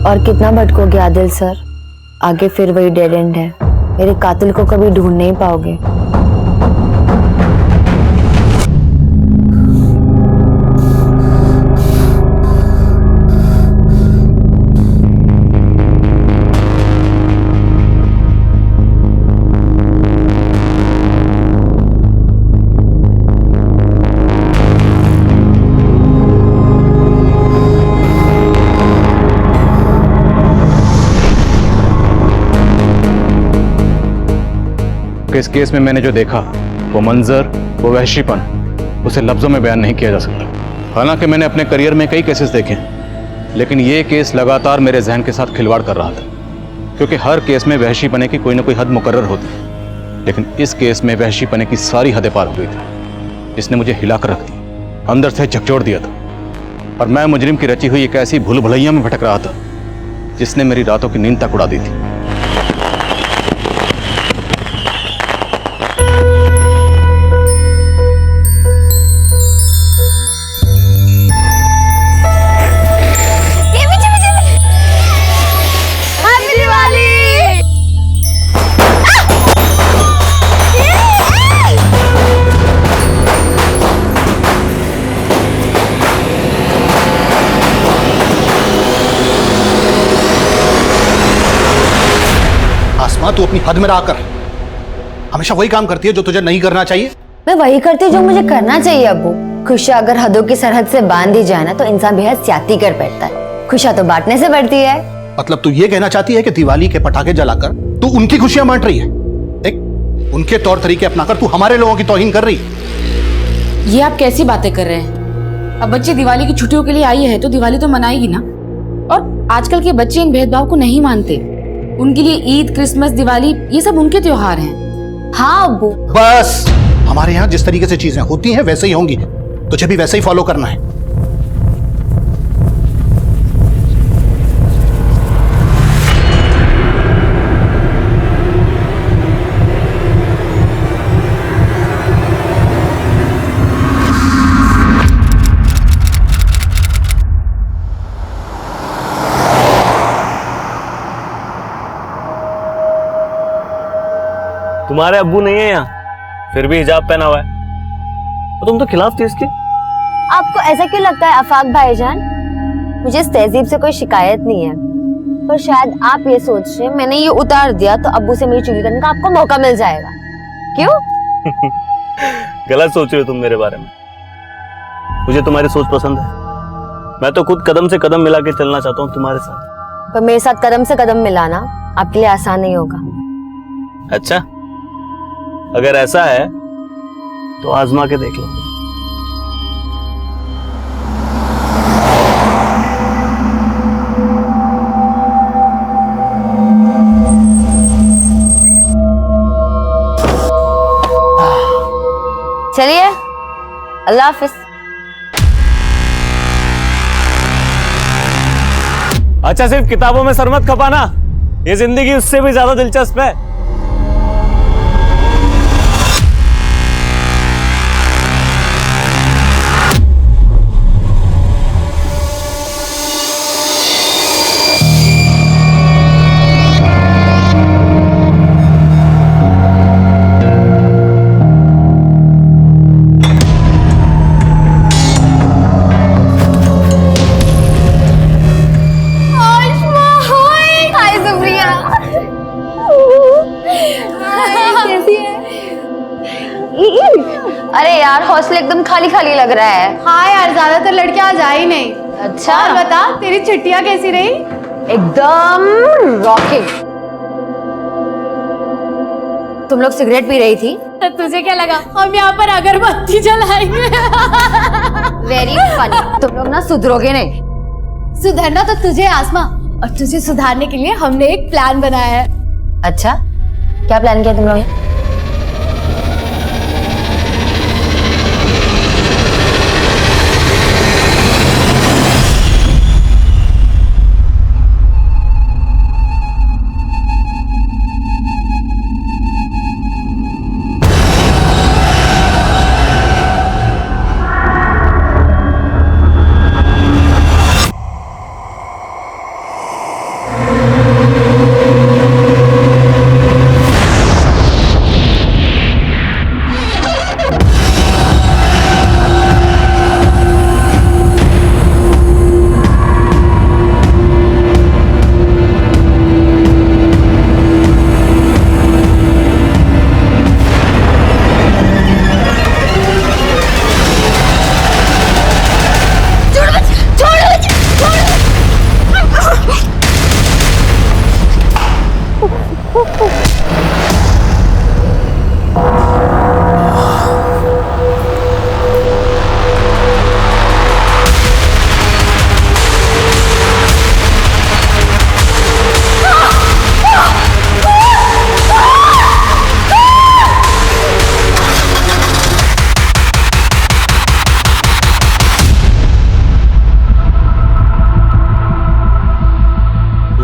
और कितना भटकोगे आदिल सर, आगे फिर वही डेड एंड है। मेरे कातिल को कभी ढूंढ नहीं पाओगे। इस केस में मैंने जो देखा, वो मंजर, वो वहशीपन, उसे लफ्जों में बयान नहीं किया जा सकता। हालांकि मैंने अपने करियर में कई केसेस देखे, लेकिन ये केस लगातार मेरे जहन के साथ खिलवाड़ कर रहा था, क्योंकि हर केस में वहशीपने की कोई ना कोई हद मुकर्रर होती है, लेकिन इस केस में वहशीपने की सारी हदें पार हो गई थी। इसने मुझे हिला कर रख दिया, अंदर से झकझोर दिया था, और मैं मुजरिम की रची हुई एक ऐसी भूल भुलैया में भटक रहा था जिसने मेरी रातों की नींद तक उड़ा दी थी। तू अपनी हद में रहकर हमेशा वही काम करती है जो तुझे नहीं करना चाहिए। मैं वही करती हूँ जो मुझे करना चाहिए अब्बू। खुशियाँ अगर हदों की सरहद से बांध दी जाए ना तो इंसान बेहद ज्यादती कर बैठता है। खुशियाँ तो बांटने से बढ़ती है। मतलब तू ये कहना चाहती है कि दिवाली के पटाखे जलाकर तू उनकी खुशियां बांट रही है? देख, उनके तौर तरीके अपनाकर तू हमारे लोगों की तौहीन कर रही है। ये आप कैसी बातें कर रहे हैं? अब बच्चे दिवाली की छुट्टियों के लिए आई है तो दिवाली तो मनाएगी ना। और आजकल के बच्चे इन भेदभाव को नहीं मानते। उनके लिए ईद, क्रिसमस, दिवाली ये सब उनके त्योहार हैं। हाँ अब्बू, बस हमारे यहाँ जिस तरीके से चीजें होती हैं वैसे ही होंगी, तुझे भी वैसे ही फॉलो करना है। तुम्हारे अब्बू नहीं है यहाँ, फिर भी हिजाब पहना हुआ है, और तुम तो खिलाफ थी इसके। आपको ऐसा क्यों लगता है आफाक भाईजान? मुझे इस तहजीब से कोई शिकायत नहीं है, पर शायद आप ये सोच रहे हैं मैंने ये उतार दिया तो अब्बू से मेरी चुगली करने का आपको मौका मिल जाएगा। क्यों? गलत सोच रहे हो तुम मेरे बारे में। मुझे तुम्हारी सोच पसंद है। मैं तो खुद कदम से कदम मिला के चलना चाहता हूँ तुम्हारे साथ। पर मेरे साथ कदम से कदम मिलाना आपके लिए आसान नहीं होगा। अच्छा, अगर ऐसा है तो आजमा के देख लो। चलिए, अल्लाह हाफिज। अच्छा, सिर्फ किताबों में सर मत खपाना, ये जिंदगी उससे भी ज्यादा दिलचस्प है। अरे यार, हॉस्टल एकदम खाली खाली लग रहा है। हाँ यार, ज्यादातर लड़कियां आज आई नहीं। अच्छा, और बता, तेरी छुट्टियां कैसी रही? एकदम रॉकिंग। तुम लोग सिगरेट पी रही थी? तो तुझे क्या लगा हम यहाँ पर अगरबत्ती जलाएंगे? Very funny. तुम लोग ना सुधरोगे नहीं। सुधरना तो तुझे आसमा, और तुझे सुधारने के लिए हमने एक प्लान बनाया है। अच्छा, क्या प्लान किया तुम लोग ने?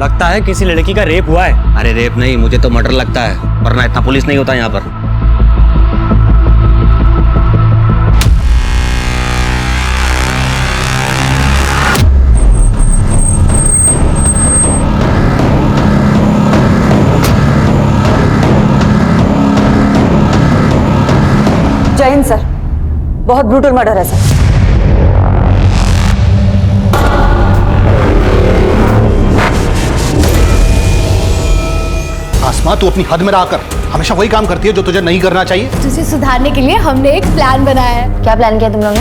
लगता है किसी लड़की का रेप हुआ है। अरे रेप नहीं, मुझे तो मर्डर लगता है, वरना इतना पुलिस नहीं होता यहाँ पर। जय हिंद सर, बहुत ब्रूटल मर्डर है सर। आसमा, तू अपनी हद में रहा कर। हमेशा वही काम करती है जो तुझे नहीं करना चाहिए। तुझे सुधारने के लिए हमने एक प्लान बनाया है। क्या प्लान किया तुम लोग ने?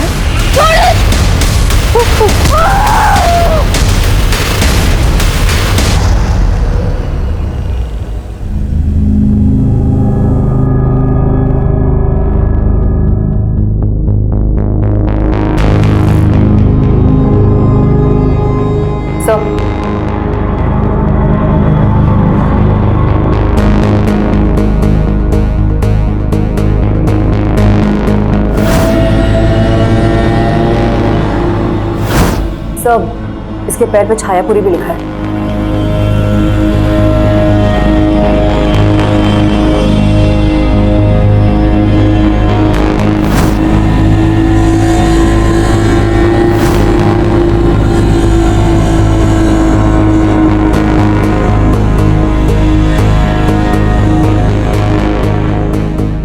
सब इसके पैर पे छायापुरी भी लिखा है।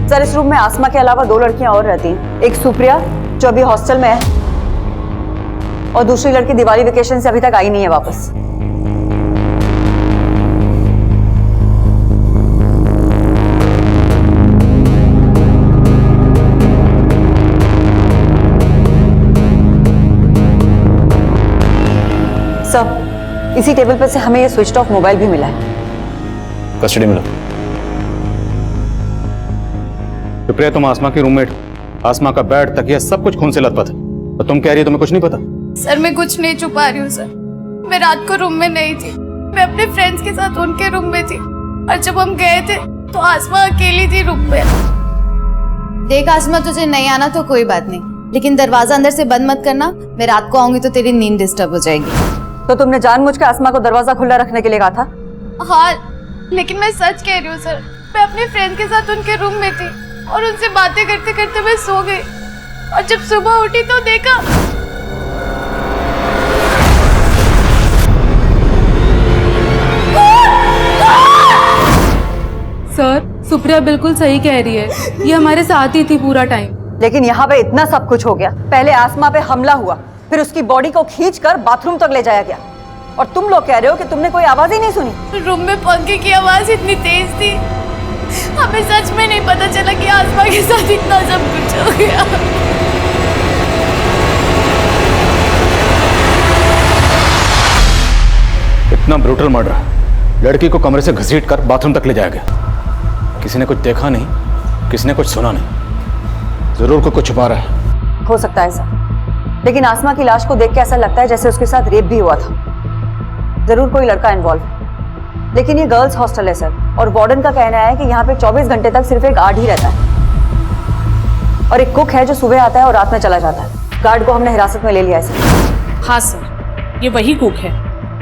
सर, इस रूम में आसमा के अलावा 2 लड़कियां और रहती हैं। एक सुप्रिया जो अभी हॉस्टल में है, और दूसरी लड़की दिवाली वेकेशन से अभी तक आई नहीं है वापस। सर, इसी टेबल पर से हमें ये स्विच ऑफ मोबाइल भी मिला है। कस्टडी मिला। सुप्रिया, तुम आसमा की रूममेट, आसमा का बेड, तकिया सब कुछ खून से लथपथ है, और तुम कह रही हो तुम्हें कुछ नहीं पता? सर, मैं कुछ नहीं छुपा रही हूँ सर। मैं रात को रूम में नहीं थी, मैं अपने फ्रेंड्स के साथ उनके रूम में थी, और जब हम गए थे तो आसमा अकेली थी रूम पे। देख आसमा, तुझे नहीं आना तो कोई बात नहीं, लेकिन दरवाजा अंदर से बंद मत करना। मैं रात को आऊंगी तो तेरी नींद डिस्टर्ब हो जाएगी। तो तुमने जानबूझ के आसमा को दरवाजा खुला रखने के लिए कहा था? हाँ, लेकिन मैं सच कह रही हूँ सर। मैं अपने फ्रेंड के साथ उनके रूम में थी और उनसे बातें करते करते मैं सो गई, और जब सुबह उठी तो देखा। सर, सुप्रिया बिल्कुल सही कह रही है, ये हमारे साथ ही थी पूरा टाइम। लेकिन यहाँ पे इतना सब कुछ हो गया। पहले आसमा पे हमला हुआ, फिर उसकी बॉडी को खींचकर बाथरूम तक ले जाया गया, और तुम लोग कह रहे हो कि तुमने कोई आवाज ही नहीं सुनी। रूम में पंखे की आवाज इतनी तेज थी, हमें सच में नहीं पता चला कि आसमा के साथ इतना सब कुछ हो गया। इतना ब्रूटल मर्डर, लड़की को कमरे से घसीट कर बाथरूम तक ले जाया गया। किसी ने कुछ देखा नहीं, किसी ने कुछ सुना नहीं। जरूर कोई कुछ छुपा रहा है। हो सकता है सर, लेकिन आसमा की लाश को देख के ऐसा लगता है जैसे उसके साथ रेप भी हुआ था। जरूर कोई लड़का इन्वॉल्व है, लेकिन ये गर्ल्स हॉस्टल है सर, और वार्डन का कहना है कि यहाँ पे 24 घंटे तक सिर्फ एक गार्ड ही रहता है, और एक कुक है जो सुबह आता है और रात में चला जाता है। गार्ड को हमने हिरासत में ले लिया है सर। हाँ सर, ये वही कुक है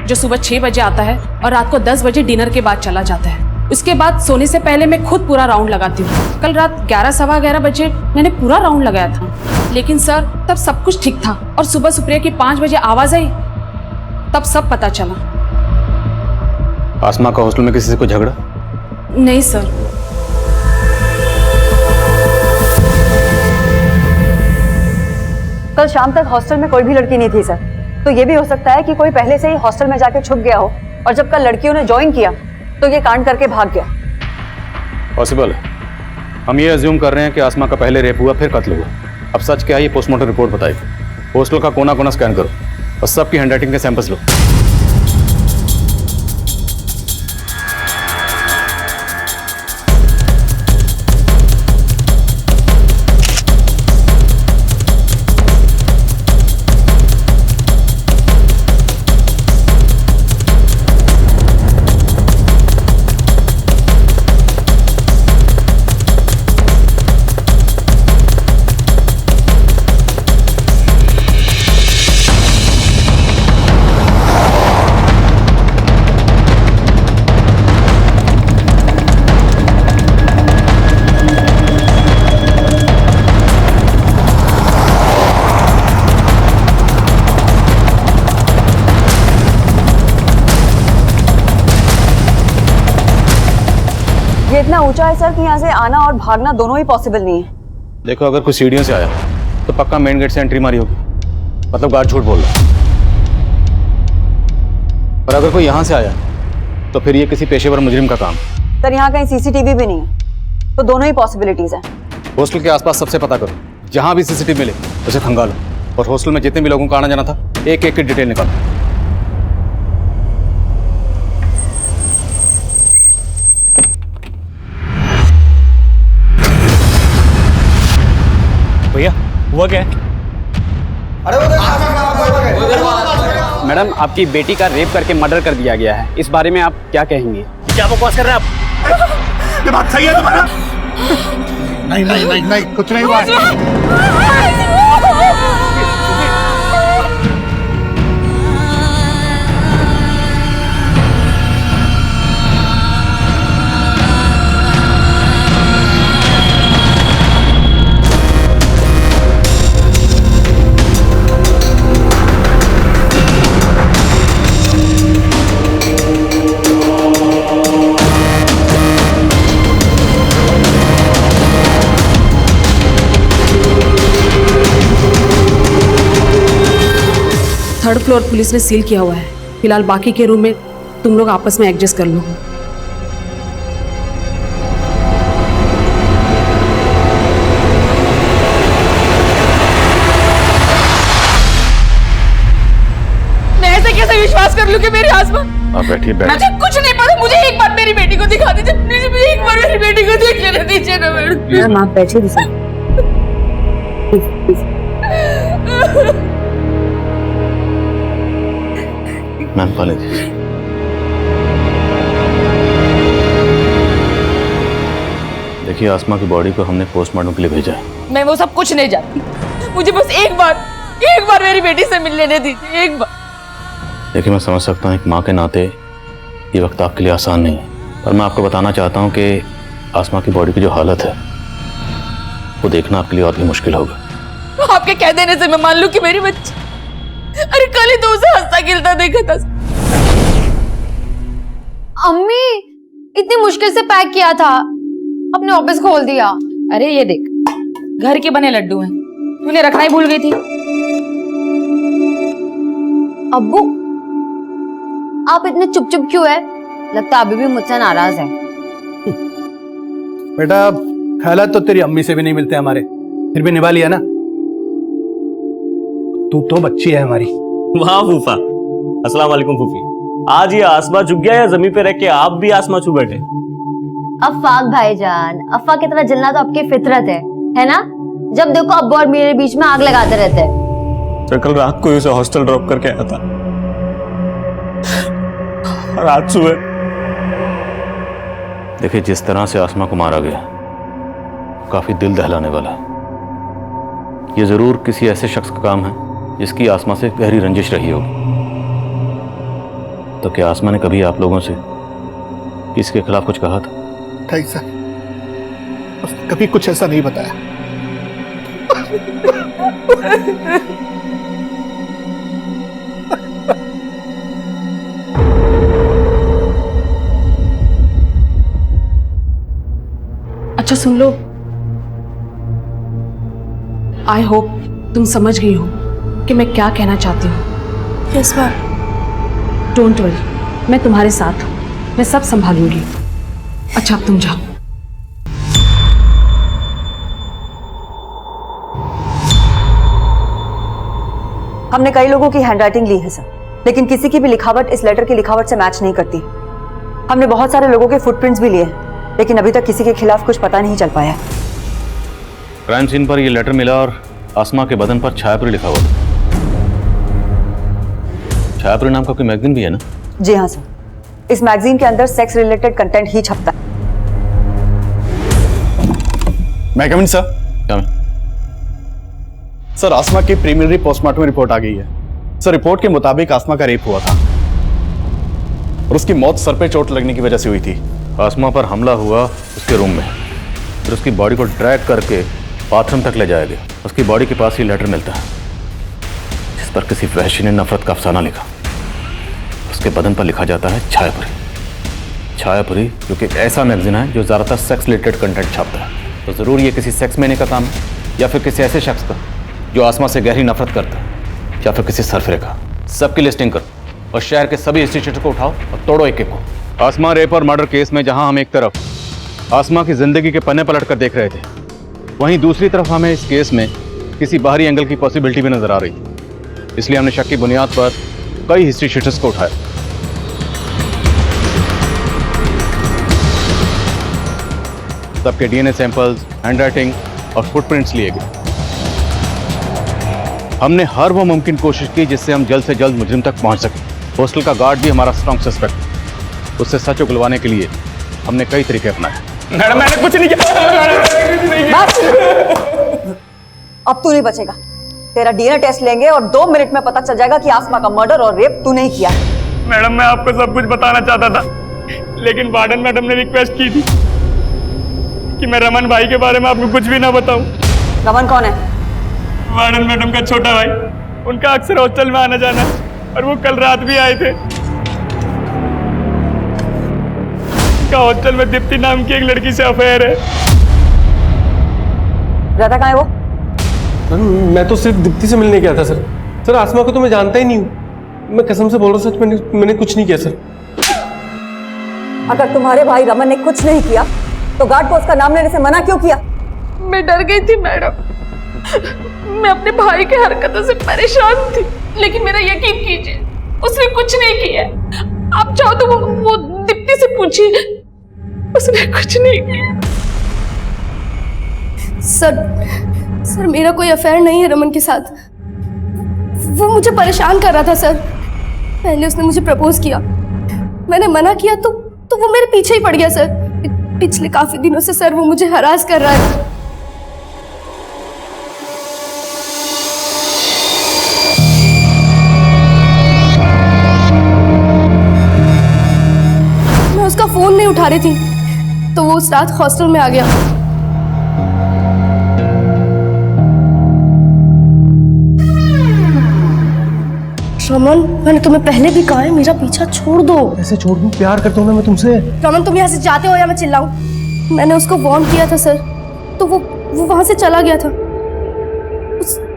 जो सुबह 6 बजे आता है और रात को 10 बजे डिनर के बाद चला जाता है। उसके बाद सोने से पहले मैं खुद पूरा राउंड लगाती हूँ। कल रात 11 सवा 11 बजे मैंने पूरा राउंड लगाया था, लेकिन सर तब सब कुछ ठीक था, और सुबह सुप्रिया की 5 बजे आवाज आई, तब सब पता चला। आसमा का हॉस्टल में किसी से कोई झगड़ा? नहीं सर। कल शाम तक हॉस्टल में कोई भी लड़की नहीं थी सर, तो ये भी हो सकता है कि कोई पहले से ही हॉस्टल में जाके छुप गया हो, और जब कल लड़कियों ने ज्वाइन किया तो ये कांड करके भाग गया। पॉसिबल है। हम ये अज्यूम कर रहे हैं कि आसमा का पहले रेप हुआ फिर कत्ल हुआ। अब सच क्या है ये पोस्टमार्टम रिपोर्ट बताएगी। हॉस्टल का कोना कोना स्कैन करो और सबकी हैंडराइटिंग के सैंपल्स लो। ये इतना ऊंचा है सर कि यहाँ से आना और भागना दोनों ही पॉसिबल नहीं है। देखो, अगर कोई सीढ़ियों से आया तो पक्का मेन गेट से एंट्री मारी होगी, मतलब गार्ड झूठ बोल रहा है। और अगर कोई यहाँ से आया तो फिर ये किसी पेशेवर मुजरिम का काम। सर यहाँ कहीं सीसीटीवी भी नहीं है, तो दोनों ही पॉसिबिलिटीज हैं। हॉस्टल के आसपास सबसे पता करो, जहां भी सीसीटीवी मिले उसे खंगालो, और हॉस्टल में जितने भी लोगों का आना जाना था एक एक की डिटेल निकालो। भैया हुआ क्या है? मैडम, आपकी बेटी का रेप करके मर्डर कर दिया गया है, इस बारे में आप क्या कहेंगे? क्या बकवास कर रहे हैं आप? ये बात सही है तुम्हारा? नहीं नहीं नहीं नहीं, कुछ नहीं हुआ है। थर्ड फ्लोर पुलिस ने सील किया हुआ है। फिलहाल बाकी के रूम में तुम लोग आपस में एडजस्ट कर लो। मैं ऐसे कैसे विश्वास कर लूं कि मेरी आसमा? आप बैठिए, मुझे बैठिए। कुछ नहीं पता, मुझे एक बार मेरी बेटी को दिखा दीजिए प्लीज, मुझे एक बार मेरी बेटी को देख लेने दीजिए ना मैडम। मैम आप बैठिए सर, प्लीज। Ma'am college. देखिए, आसमा की बॉडी को हमने पोस्टमार्टम के लिए भेजा है। मैं वो सब कुछ नहीं जानती, मुझे बस एक बार मेरी बेटी से मिल लेने दीजिए, एक बार। देखिए, मैं समझ सकता हूँ एक माँ के नाते ये वक्त आपके लिए आसान नहीं है, पर मैं आपको बताना चाहता हूँ कि आसमा की बॉडी की जो हालत है वो देखना आपके लिए और भी मुश्किल होगा। आपके कह देने से मैं मान लूं कि मेरी बच्ची, अरे कल ही तो उसे हंसता खिलता देखा था। अम्मी, इतनी मुश्किल से पैक किया था, अपने ऑफिस खोल दिया। अरे ये देख, घर के बने लड्डू हैं, तूने रखना ही भूल गई थी। अब्बू, आप इतने चुप चुप क्यों है? लगता अभी भी मुझसे नाराज है। बेटा, ख्यालात तो तेरी अम्मी से भी नहीं मिलते हमारे, फिर भी निभा लिया ना। तू तो बच्ची है हमारी। वाह फूफा, अस्सलाम वालेकुम फूफी। आज ये आसमा झुक गया या जमीन पे रह के आप भी आसमा छू बैठे? अफाक भाईजान, अफा की तरह जलना तो आपकी फितरत है ना? जब देखो अब्बू और मेरे बीच में आग लगाते रहते हैं। तो कल रात को ही उसे हॉस्टल ड्रॉप करके आया था, और आज सुबह। देखिए, जिस तरह से आसमा को मारा गया काफी दिल दहलाने वाला है। ये जरूर किसी ऐसे शख्स का काम है जिसकी आसमा से गहरी रंजिश रही होगी। तो क्या आसमा ने कभी आप लोगों से इसके खिलाफ कुछ कहा था? नहीं सर, उसने कभी कुछ ऐसा नहीं बताया। अच्छा सुन लो, आई होप तुम समझ गई हो कि मैं क्या कहना चाहती हूँ। Yes ma'am. डोंट वरी, मैं तुम्हारे साथ हूँ, मैं सब संभालूंगी। अच्छा अब तुम जाओ। हमने कई लोगों की हैंडराइटिंग ली है सर, लेकिन किसी की भी लिखावट इस लेटर की लिखावट से मैच नहीं करती। हमने बहुत सारे लोगों के फुटप्रिंट्स भी लिए हैं, लेकिन अभी तक किसी के खिलाफ कुछ पता नहीं चल पाया। क्राइम सीन पर ये लेटर मिला और आसमा के बदन पर छायापुरी लिखा हुआ था। छायापुरी नाम का कोई मैगजीन भी है ना? जी हाँ सर, इस मैगजीन के अंदर सेक्स रिलेटेड कंटेंट ही छपता है। मैं कमिंग सर? क्या मैं? सर, आसमा की प्रीलिमिनरी पोस्टमार्टम रिपोर्ट आ गई है। सर, रिपोर्ट के मुताबिक आसमा का रेप हुआ था और उसकी मौत सर पे चोट लगने की वजह से हुई थी। आसमा पर हमला हुआ उसके रूम में, फिर उसकी बॉडी को ड्रैग करके बाथरूम तक ले जाया गया। उसकी बॉडी के पास ही लेटर मिलता है जिस पर किसी वहशी ने नफरत का अफसाना लिखा। उसके बदन पर लिखा जाता है छायापुरी। छायापुरी जो कि एक ऐसा मैगजीन है जो ज़्यादातर सेक्स रिलेटेड कंटेंट छापता है, तो ज़रूर ये किसी सेक्स मैने का काम है, या फिर किसी ऐसे शख्स का जो आसमा से गहरी नफरत करता है, या फिर किसी सरफरे का। सबकी लिस्टिंग करो और शहर के सभी इंस्टीट्यूट को उठाओ और तोड़ो एक एक को। आसमा रेप और मर्डर केस में जहां हम एक तरफ आसमा की जिंदगी के पन्ने पलट कर देख रहे थे, वहीं दूसरी तरफ हमें इस केस में किसी बाहरी एंगल की पॉसिबिलिटी भी नजर आ रही थी। इसलिए हमने शक की बुनियाद पर कई हिस्ट्री शीटर्स को उठाया। सबके डीएनए सैंपल्स, हैंडराइटिंग और फुटप्रिंट्स लिए गए। हमने हर वो मुमकिन कोशिश की जिससे हम जल्द से जल्द मुजरिम तक पहुंच सके। हॉस्टल का गार्ड भी हमारा स्ट्रॉन्ग सस्पेक्ट, उससे सच उगलवाने के लिए हमने कई तरीके अपनाए। मैडम मैंने कुछ नहीं किया। अब तू नहीं बचेगा। तेरा डीएनए टेस्ट लेंगे और 2 मिनट में पता चल जाएगा कि आसमा का मर्डर और रेप तू नहीं किया। मैडम मैं आपको सब कुछ बताना चाहता था, लेकिन वार्डन मैडम ने रिक्वेस्ट की थी कि मैं रमन भाई के बारे में आपको कुछ भी ना बताऊं। रमन कौन है? वार्डन मैडम का छोटा भाई, उनका अक्सर हॉस्टल में आना जाना, और वो कल रात भी आए थे। उनका हॉस्टल में दीप्ति नाम की एक लड़की से अफेयर है। रहता कहाँ है वो? सर मैं तो सिर्फ दीप्ति से मिलने गया था सर। सर आसमा को तो मैं जानता ही नहीं हूँ, मैं कसम से बोल रहा हूँ, सच मैंने कुछ नहीं किया सर। अगर तुम्हारे भाई रमन ने कुछ नहीं किया तो गार्ड को उसका नाम लेने से मना क्यों किया? मैं डर गई थी मैडम, मैं अपने भाई की हरकतों से परेशान थी, लेकिन मेरा यकीन कीजिए उसने कुछ नहीं किया। आप चाहो तो वो दीप्ति से पूछिए, उसने कुछ नहीं किया। सर मेरा कोई अफेयर नहीं है रमन के साथ। वो मुझे परेशान कर रहा था सर। पहले उसने मुझे प्रपोज किया, मैंने मना किया तो वो मेरे पीछे ही पड़ गया सर। पिछले काफी दिनों से सर वो मुझे हरास कर रहा है। मैं उसका फोन नहीं उठा रही थी तो वो उस रात हॉस्टल में आ गया। रमन मैंने तुम्हें पहले भी कहा है मेरा पीछा छोड़ दो। ऐसे छोड़ दूं? प्यार करता हूँ ना मैं तुमसे। रमन तुम यहाँ से जाते हो या मैं चिल्लाऊं? मैंने उसको वार्न किया था सर, तो वो वहां से चला गया था।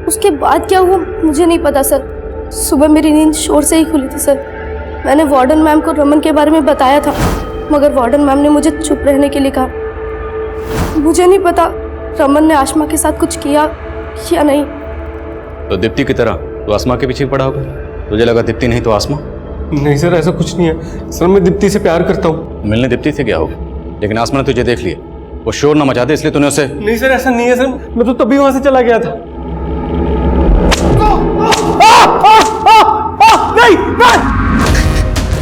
उसके बाद क्या हुआ मुझे नहीं पता सर। सुबह मेरी नींद शोर से ही खुली थी सर। मैंने वार्डन मैम को रमन के बारे में बताया था, मगर वार्डन मैम ने मुझे चुप रहने के लिए कहा। मुझे नहीं पता रमन ने आसमा के साथ कुछ किया या नहीं। तो दीप्ति की तरह तो आसमा के पीछे पड़ा होगा। तुझे लगा दीप्ति नहीं तो आसमा? नहीं सर ऐसा कुछ नहीं है सर, मैं दीप्ति से प्यार करता हूँ। मिलने दीप्ति से गया होगा, लेकिन आसमा ने तुझे देख लिया। वो शोर ना मचा दे इसलिए तूने उसे। नहीं सर ऐसा नहीं है सर, मैं तो तभी वहां से चला गया था। नहीं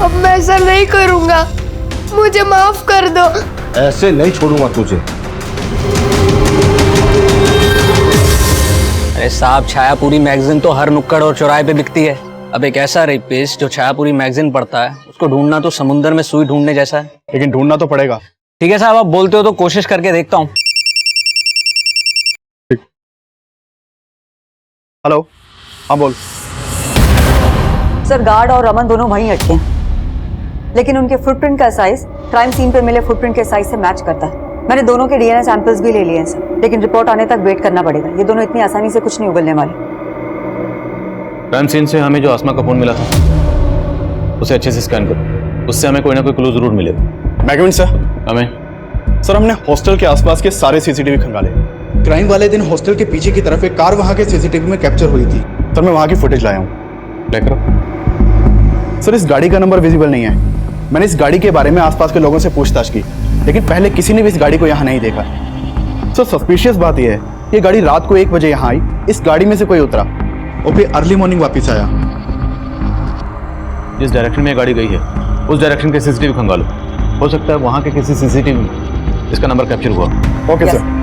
अब मैं ऐसा नहीं करूंगा, मुझे माफ कर दो। ऐसे नहीं छोड़ूंगा तुझे। अरे साहब, छायापुरी मैगजीन तो हर नुक्कड़ और चौराहे पे बिकती है। अब एक ऐसा रेपिस्ट जो छायापुरी मैगजीन पढ़ता है, उसको ढूंढना तो समुद्र में सुई ढूंढने जैसा है। लेकिन ढूंढना तो पड़ेगा। ठीक है साहब, आप बोलते हो तो कोशिश करके देखता हूँ। हेलो, हाँ बोल। सर गार्ड और रमन दोनों वहीं अटके हैं, लेकिन उनके फुटप्रिंट का साइज क्राइम सीन पे मिले फुटप्रिंट के साइज से मैच करता है। मैंने दोनों के डीएनए सैंपल्स भी ले लिए हैं सर, लेकिन रिपोर्ट आने तक वेट करना पड़ेगा। ये दोनों इतनी आसानी से कुछ नहीं उगलने वाले। क्राइम सीन से हमें जो आसमा का फोन मिला था उसे अच्छे से स्कैन करो, उससे हमें कोई ना कोई क्लू जरूर मिलेगा। मैगविन सर, हमें सर हमने हॉस्टल के आसपास के सारे सीसीटीवी खंगाले। क्राइम वाले दिन हॉस्टल के पीछे की तरफ एक कार वहां के सीसीटीवी में कैप्चर हुई थी। सर मैं वहां की फुटेज लाया हूँ। प्ले करो। सर इस गाड़ी का नंबर विजिबल नहीं है। मैंने इस गाड़ी के बारे में आसपास के लोगों से पूछताछ की, लेकिन पहले किसी ने भी इस गाड़ी को यहाँ नहीं देखा। सर सस्पिशियस बात यह है, ये गाड़ी रात को 1 बजे यहाँ आई, इस गाड़ी में से कोई उतरा और फिर अर्ली मॉर्निंग वापस आया। जिस डायरेक्शन में ये गाड़ी गई है उस डायरेक्शन के सीसीटीवी खंगालो। हो सकता है वहां के किसी सीसीटीवी में इसका नंबर कैप्चर हुआ। Okay sir.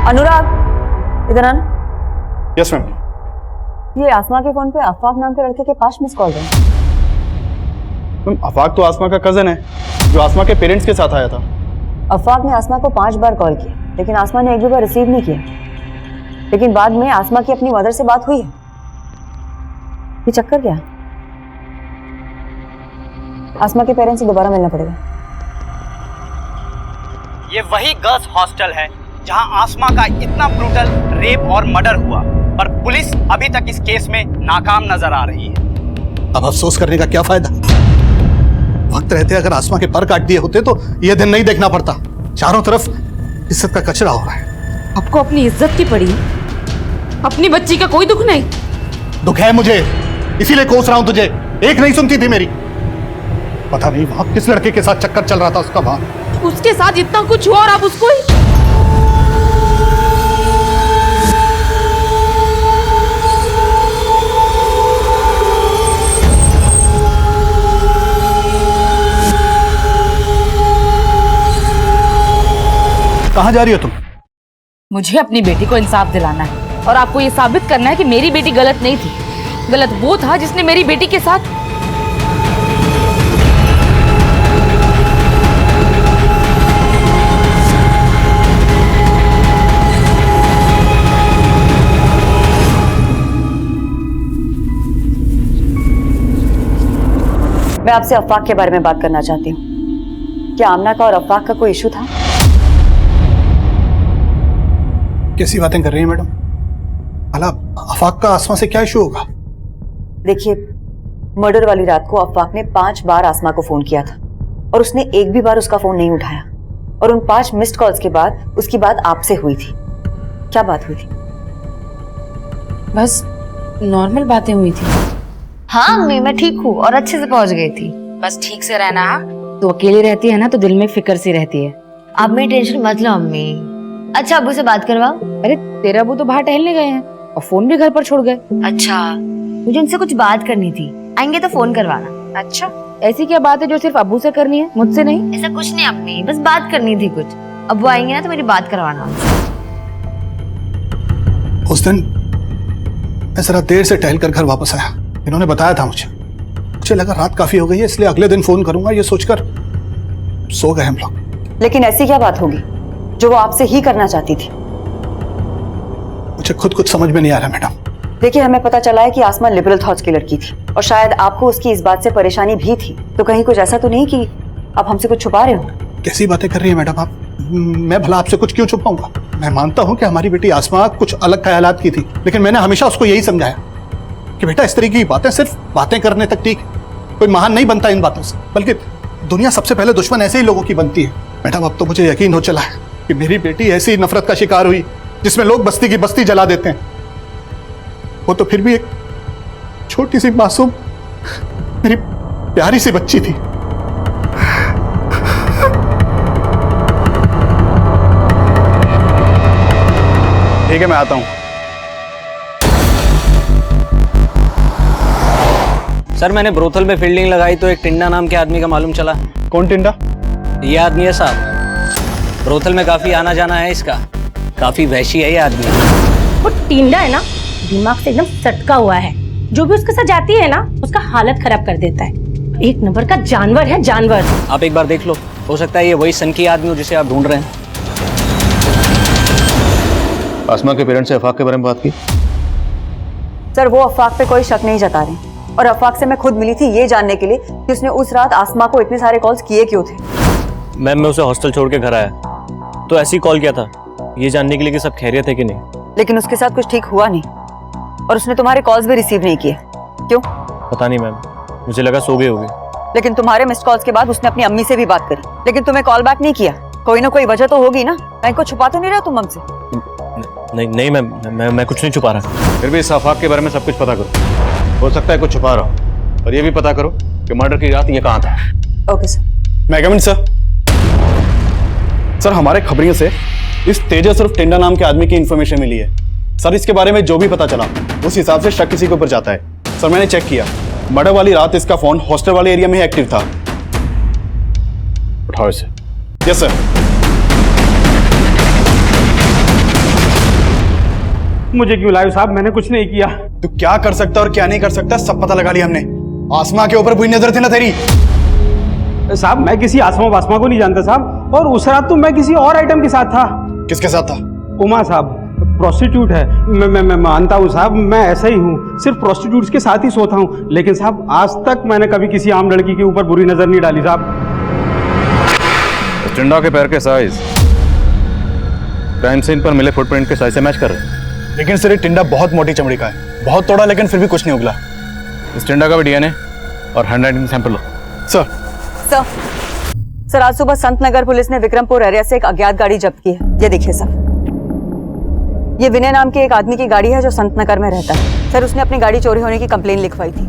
अनुराग इधर आना। Yes ma'am. ये आसमा के फोन पे अफाक नाम के लड़के के पास मिस कॉल है। मैम अफाक तो आसमा का कजन है जो आसमा के पेरेंट्स के साथ आया था। अफाक ने आसमा को 5 बार कॉल किया, लेकिन आसमा ने एक भी बार रिसीव नहीं किया। लेकिन बाद में आसमा की अपनी मदर से बात हुई है। ये चक्कर क्या? आसमा के पेरेंट्स से दोबारा मिलना पड़ेगा। ये वही गर्ल्स हॉस्टल है जहां आसमा का इतना ब्रूटल रेप और मर्डर हुआ, पर पुलिस अभी तक इस केस में नाकाम नजर आ रही है। अब अफसोस करने का क्या फायदा? वक्त रहते अगर आसमा के पर काट दिए होते तो यह दिन नहीं देखना पड़ता। चारों तरफ इज्जत का कचरा हो रहा है। आपको अपनी इज्जत की पड़ी, अपनी बच्ची का कोई दुख नहीं। दुख है मुझे, इसीलिए कोस रहा हूं तुझे। एक नहीं सुनती थी मेरी। पता नहीं वहां किस लड़के के साथ चक्कर चल रहा था उसका वहां। उसके साथ इतना कुछ हुआ और आप उसको ही... कहां जा रही हो तुम? मुझे अपनी बेटी को इंसाफ दिलाना है और आपको ये साबित करना है कि मेरी बेटी गलत नहीं थी। गलत वो था जिसने मेरी बेटी के साथ... मैं आपसे अफाक के बारे में बात करना चाहती हूँ। क्या आमना का और अफाक का कोई इशू था? कैसी बातें कर रही हैं मैडम? भला अफाक का आसमा से क्या इशू होगा? देखिए, मर्डर वाली रात को अफाक ने 5 बार आसमा को फोन किया था और उसने एक भी बार उसका फोन नहीं उठाया। और उन 5 मिस्ड कॉल्स के बाद उसकी बात आपसे हुई थी। क्या बात हुई थी? बस नॉर्मल बातें हुई थी। हाँ अम्मी, मैं ठीक हूँ और अच्छे से पहुंच गई थी। बस ठीक से रहना। तो अकेली रहती है ना तो दिल में फिक्र सी रहती है। आप मेरी टेंशन मत लो अम्मी। अच्छा अब्बू से बात करवाओ। अरे तेरे अब्बू तो बाहर टहलने गए हैं और फोन भी घर पर छोड़ गए। अच्छा, मुझे उनसे कुछ बात करनी थी, आएंगे तो फोन करवाना। अच्छा, ऐसी क्या बात है जो सिर्फ अब्बू से करनी है, मुझसे नहीं? ऐसा कुछ नहीं अम्मी, बस बात करनी थी कुछ। अब्बू आएंगे ना तो मेरी बात करवाना उनसे। उस दिन मैं जरा देर से टहल कर घर वापस आया। इन्होंने बताया था मुझे लगा रात काफी हो गई है, इसलिए अगले दिन फोन करूंगा ये सोचकर सो गए हम लोग। लेकिन ऐसी क्या बात होगी जो वो आपसे ही करना चाहती थी? मुझे खुद कुछ समझ में नहीं आ रहा मैडम। देखिए, हमें पता चला है कि आसमा लिबरल थॉट्स की लड़की थी और शायद आपको उसकी इस बात से परेशानी भी थी। तो कहीं कुछ ऐसा तो नहीं कि आप हमसे कुछ छुपा रहे हो? कैसी बातें कर रही है मैडम आप? मैं भला आपसे कुछ क्यों छुपाऊंगा? मैं मानता हूं कि हमारी बेटी आसमा कुछ अलग ख्यालात की थी, लेकिन मैंने हमेशा उसको यही समझाया कि बेटा इस तरीके की बातें सिर्फ बातें करने तक ठीक है, कोई महान नहीं बनता इन बातों से, बल्कि दुनिया सबसे पहले दुश्मन ऐसे ही लोगों की बनती है। मैडम अब तो मुझे यकीन हो चला है कि मेरी बेटी ऐसी नफरत का शिकार हुई जिसमें लोग बस्ती की बस्ती जला देते हैं। वो तो फिर भी एक छोटी सी मासूम मेरी प्यारी सी बच्ची थी। ठीक है, मैं आता हूं। सर मैंने ब्रोथल में फील्डिंग लगाई तो एक टिंडा नाम के आदमी का मालूम चला। कौन टिंडा? ये आदमी है साहब। ब्रोथल में काफी आना जाना है इसका। काफी वहशी है ये आदमी। वो टिंडा है ना, दिमाग से एकदम सटका हुआ है। जो भी उसके साथ जाती है ना, उसका हालत खराब कर देता है। एक नंबर का जानवर है, जानवर। आप एक बार देख लो, हो सकता है ये वही सनकी आदमी हो जिसे आप ढूंढ रहे हैं। आसमा के पेरेंट्स से अफाक के बारे में बात की? सर, वो अफाक पे कोई शक नहीं जता रहे और अफाक से मैं खुद मिली थी ये जानने के लिए कि उसने उस रात आसमा को इतने सारे कॉल्स किए क्यों थे। मैम मैं उसे हॉस्टल छोड़ के घर आया तो ऐसे ही कॉल किया था, ये जानने के लिए कि सब खैरियत है कि नहीं। लेकिन उसके साथ कुछ ठीक हुआ नहीं और उसने तुम्हारे कॉल्स भी रिसीव नहीं किए। क्यों? पता नहीं मैम, मुझे लगा सो गई होगी। लेकिन तुम्हारे मिस्ड कॉल्स के बाद उसने अपनी अम्मी से भी बात करी, लेकिन तुम्हें कॉल बैक नहीं किया। कोई ना कोई वजह तो होगी ना, कहीं को छुपा तो नहीं रहा तुम हमसे? नहीं मैम, मैं कुछ नहीं छुपा रहा। फिर भी इस अफाक के बारे में सब कुछ पता करो। हो सकता है कुछ छुपा रहा हो, और ये भी पता करो कि मर्डर की रात ये कहाँ था। Okay sir. मैं कमिंग सर। सर, हमारे खबरियों से इस तेजस उर्फ टिंडा नाम के आदमी की इंफॉर्मेशन मिली है। सर, इसके बारे में जो भी पता चला उस हिसाब से शक किसी के ऊपर जाता है। सर, मैंने चेक किया, मर्डर वाली रात इसका फोन हॉस्टल वाले एरिया में ही एक्टिव था। उठाओ इसे। Yes sir. मुझे क्यों लाए साहब? मैंने कुछ नहीं किया। तू क्या कर सकता और क्या नहीं कर सकता सब पता लगा लिया हमने। आसमा के ऊपर बुरी नजर थी ना तेरी? साहब मैं किसी आसमा वासमा को नहीं जानता साहब। और उस रात तो मैं किसी और आइटम के साथ था। किसके साथ था? उमा साहब प्रोस्टिट्यूट है। मैं मानता हूँ साहब, मैं ऐसा ही हूँ, सिर्फ प्रोस्टिट्यूट्स के साथ ही सोता हूँ। लेकिन साहब आज तक मैंने कभी किसी आम लड़की के ऊपर बुरी नजर नहीं डाली साहब। टिंडा के पैर के साइज क्राइम सीन पर मिले फुटप्रिंट के साइज से मैच कर रहे हैं। लेकिन सर ये टिंडा बहुत मोटी चमड़ी का है, बहुत तोड़ा लेकिन फिर भी कुछ नहीं उगला। इस टिंडा का भी डीएनए और हैंडराइटिंग सैंपल लो। सर सर आज सुबह संत नगर पुलिस ने विक्रमपुर एरिया से एक अज्ञात गाड़ी जब्त की है। ये देखिए सर, ये विनय नाम के एक आदमी की गाड़ी है जो संत नगर में रहता है। सर उसने अपनी गाड़ी चोरी होने की कंप्लेन लिखवाई थी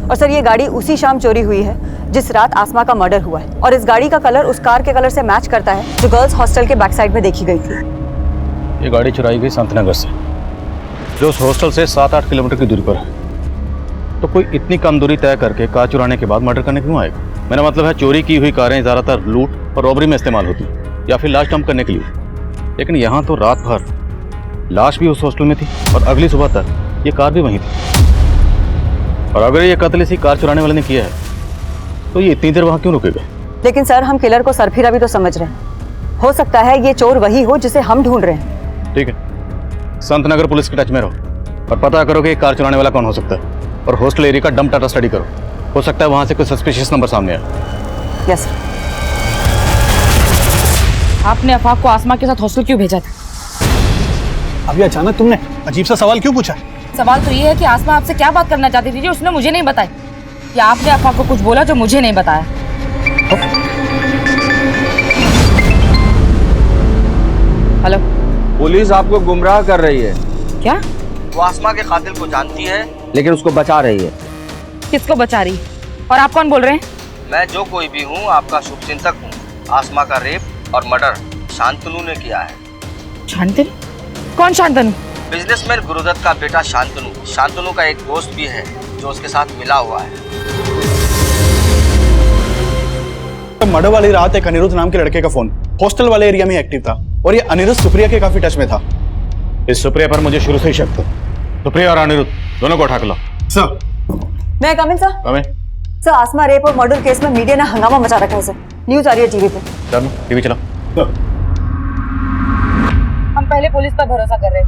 और सर ये गाड़ी उसी शाम चोरी हुई है जिस रात आसमा का मर्डर हुआ है और इस गाड़ी का कलर उस कार के कलर से मैच करता है जो गर्ल्स हॉस्टल के बैक साइड में देखी गई थी। ये गाड़ी चुराई गई संतनगर से, जो उस हॉस्टल से 7-8 किलोमीटर की दूरी पर है। तो कोई इतनी कम दूरी तय करके कार चुराने के बाद मर्डर करने क्यों आएगा? मेरा मतलब है चोरी की हुई कारें ज़्यादातर लूट और रॉबरी में इस्तेमाल होती या फिर लाश डंप करने के लिए। लेकिन यहाँ तो रात भर लाश भी उस हॉस्टल में थी और अगली सुबह तक ये कार भी वहीं थी। और अगर ये कत्ल इसी कार चुराने वाले ने किया है तो ये इतनी देर वहाँ क्यों रुकेगा? लेकिन सर हम किलर को सरफिरा भी तो समझ रहे हैं। हो सकता है ये चोर वही हो जिसे हम ढूंढ रहे हैं। ठीक है, संतनगर पुलिस के टच में रहो और पता करो कि कार चुराने वाला कौन हो सकता है और हॉस्टल एरिया का डंप डाटा स्टडी करो। हो सकता है वहाँ से कोई सस्पिशियस नंबर सामने आए। यस। आपने अफाक को आसमा के साथ हॉस्टल क्यों भेजा था? अभी अचानक तुमने अजीब सा सवाल क्यों पूछा? सवाल तो ये है कि आसमा आपसे क्या बात करना चाहती थी जो उसने मुझे नहीं बताई, या आपने अफाक को कुछ बोला जो मुझे नहीं बताया? हेलो, पुलिस आपको गुमराह कर रही है। क्या? वो आसमा के कातिल को जानती है लेकिन उसको बचा रही है। किसको बचा रही? और आप कौन बोल रहे हैं? मैं जो कोई भी हूँ आपका शुभचिंतक हूँ। आसमा का रेप और मर्डर शांतनु ने किया है। शांतनु? कौन शांतनु? बिजनेसमैन गुरुदत्त का बेटा शांतनु। शांतनु का एक दोस्त भी है जो उसके साथ मिला हुआ है। मर्डर वाली रात एक अनिरुद्ध नाम के लड़के का फोन हॉस्टल वाले एरिया में एक्टिव था और ये अनिरुद्ध सुप्रिया के काफी टच में था। इस सुप्रिया पर मुझे शुरू से ही शक था। सुप्रिया और अनिरुद्ध दोनों को उठा के लो। सर मैं कमिन सर। कमिन। सर आसमा रेप और मर्डर केस में मीडिया ने हंगामा मचा रखा है सर। न्यूज आ रही है टीवी पे। चलो टीवी चलाओ। हम पहले पुलिस पर भरोसा कर रहे थे